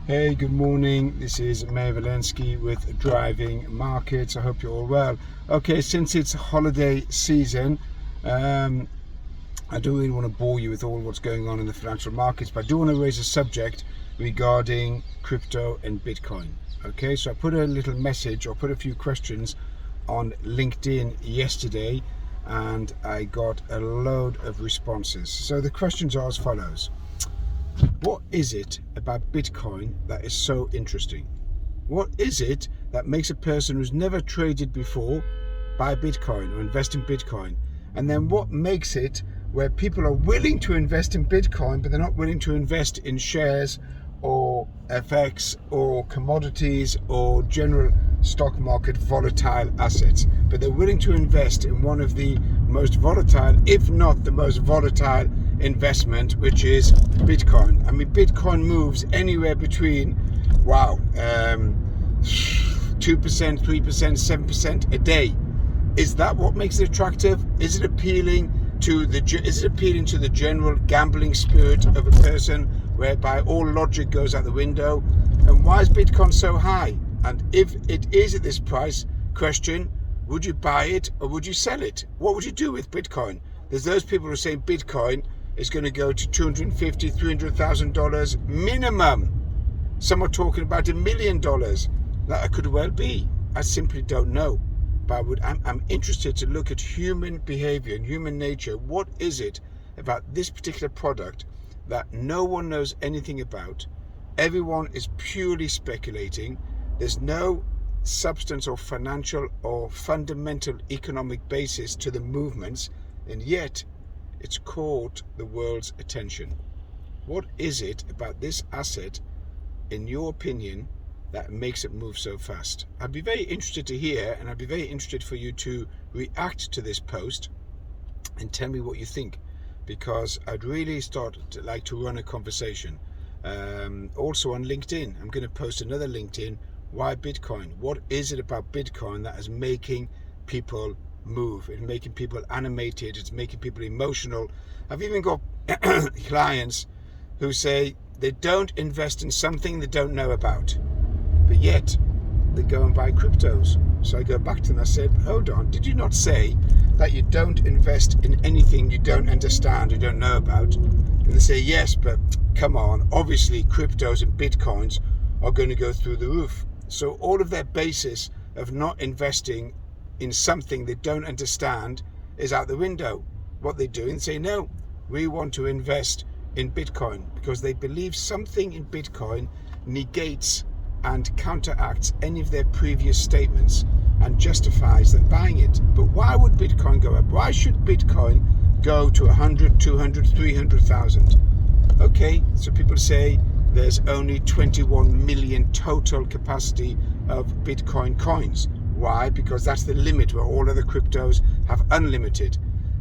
Hey, good morning. This is Meir Valensky with Driving Markets. I hope you're all well. Okay, since it's holiday season, I don't really want to bore you with all what's going on in the financial markets, but I do want to raise a subject regarding crypto and Bitcoin. Okay, so I put a little message or put a few questions on LinkedIn yesterday, and I got a load of responses. So the questions are as follows. What is it about Bitcoin that is so interesting? What is it that makes a person who's never traded before buy Bitcoin or invest in Bitcoin? And then what makes it where people are willing to invest in Bitcoin, but they're not willing to invest in shares or FX or commodities or general stock market volatile assets, but they're willing to invest in one of the most volatile, if not the most volatile investment, which is Bitcoin. I mean, Bitcoin moves anywhere between 2%, 3%, 7% a day. Is that what makes it attractive? Is it appealing to the general gambling spirit of a person, whereby all logic goes out the window? And why is Bitcoin so high? And if it is at this price, question, would you buy it or would you sell it? What would you do with Bitcoin? There's those people who are saying Bitcoin is going to go to $250,000, $300,000 minimum. Some are talking about $1 million. That could well be. I simply don't know. But I'm interested to look at human behavior and human nature. What is it about this particular product that no one knows anything about? Everyone is purely speculating. There's no substance or financial or fundamental economic basis to the movements, and yet it's caught the world's attention. What is it about this asset, in your opinion, that makes it move so fast? I'd be very interested to hear, and I'd be very interested for you to react to this post and tell me what you think, because I'd really like to run a conversation. Also on LinkedIn, I'm going to post another LinkedIn. Why Bitcoin? What is it about Bitcoin that is making people move? It's making people animated. It's making people emotional. I've even got clients who say they don't invest in something they don't know about, but yet they go and buy cryptos. So I go back to them. I said, hold on, did you not say that you don't invest in anything you don't understand, you don't know about? And they say, yes, but come on, obviously cryptos and Bitcoins are going to go through the roof. So all of their basis of not investing in something they don't understand is out the window. What they do, and say, no, we want to invest in Bitcoin because they believe something in Bitcoin negates and counteracts any of their previous statements and justifies them buying it. But why would Bitcoin go up? Why should Bitcoin go to 100, 200, 300,000? Okay, so people say there's only 21 million total capacity of Bitcoin coins. Why? Because that's the limit, where all other cryptos have unlimited.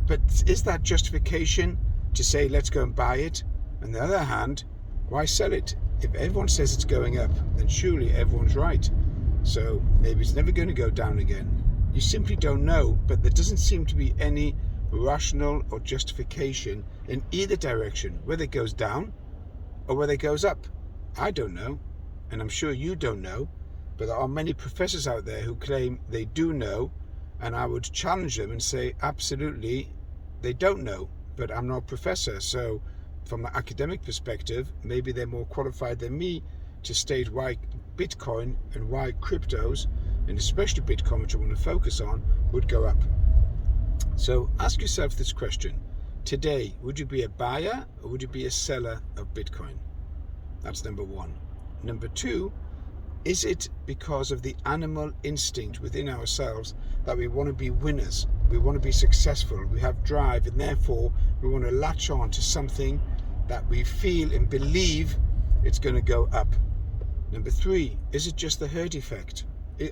But is that justification to say let's go and buy it? On the other hand, why sell it? If everyone says it's going up, then surely everyone's right. So maybe it's never going to go down again. You simply don't know, but there doesn't seem to be any rational or justification in either direction, whether it goes down or whether it goes up. I don't know, and I'm sure you don't know, but there are many professors out there who claim they do know, and I would challenge them and say absolutely they don't know, but I'm not a professor, so from an academic perspective, maybe they're more qualified than me to state why Bitcoin and why cryptos, and especially Bitcoin, which I want to focus on, would go up. So ask yourself this question. Today, would you be a buyer or would you be a seller of Bitcoin? That's number one. Number two, is it because of the animal instinct within ourselves that we want to be winners? We want to be successful. We have drive, and therefore we want to latch on to something that we feel and believe it's going to go up. Number three, is it just the herd effect?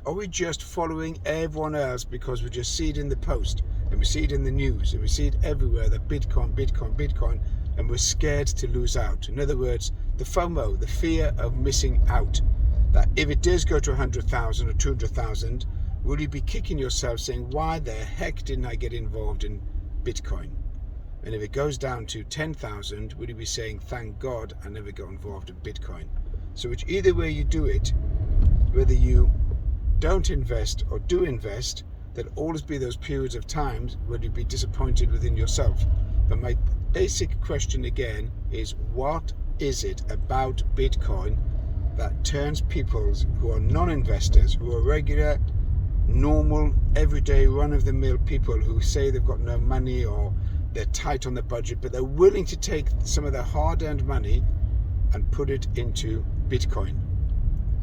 Are we just following everyone else because we just see it in the post and we see it in the news and we see it everywhere, that Bitcoin, Bitcoin, Bitcoin, and we're scared to lose out? In other words, the FOMO, the fear of missing out. That if it does go to 100,000 or 200,000, will you be kicking yourself saying, why the heck didn't I get involved in Bitcoin? And if it goes down to 10,000, will you be saying, thank God I never got involved in Bitcoin? So which either way you do it, whether you don't invest or do invest, there'll always be those periods of times where you'll be disappointed within yourself. But my basic question again is, what is it about Bitcoin that turns people who are non-investors, who are regular, normal, everyday, run-of-the-mill people who say they've got no money or they're tight on the budget, but they're willing to take some of their hard-earned money and put it into Bitcoin?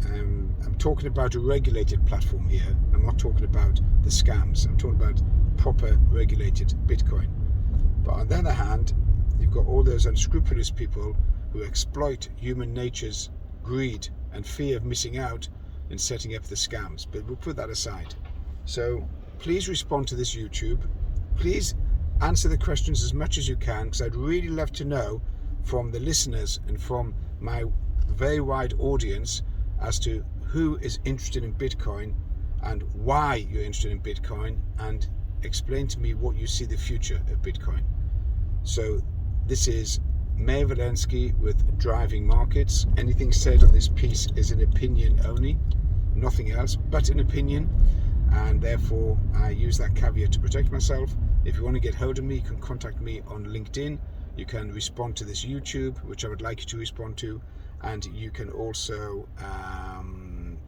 I'm talking about a regulated platform here. I'm not talking about the scams. I'm talking about proper regulated Bitcoin. But on the other hand, you've got all those unscrupulous people who exploit human nature's greed and fear of missing out in setting up the scams. But we'll put that aside. So please respond to this YouTube. Please answer the questions as much as you can, because I'd really love to know from the listeners and from my very wide audience as to who is interested in Bitcoin and why you're interested in Bitcoin, and explain to me what you see the future of Bitcoin. So this is Meir Walensky with Driving Markets. Anything said on this piece is an opinion only, nothing else but an opinion, and therefore I use that caveat to protect myself. If you want to get hold of me, you can contact me on LinkedIn. You can respond to this YouTube, which I would like you to respond to, and you can also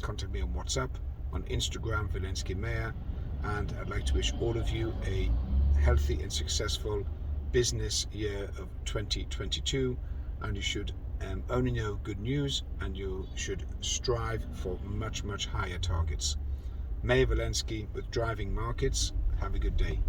contact me on WhatsApp, on Instagram, Walensky Meir. And I'd like to wish all of you a healthy and successful business year of 2022, and you should only know good news, and you should strive for much higher targets. Meir Walensky with Driving Markets. Have a good day.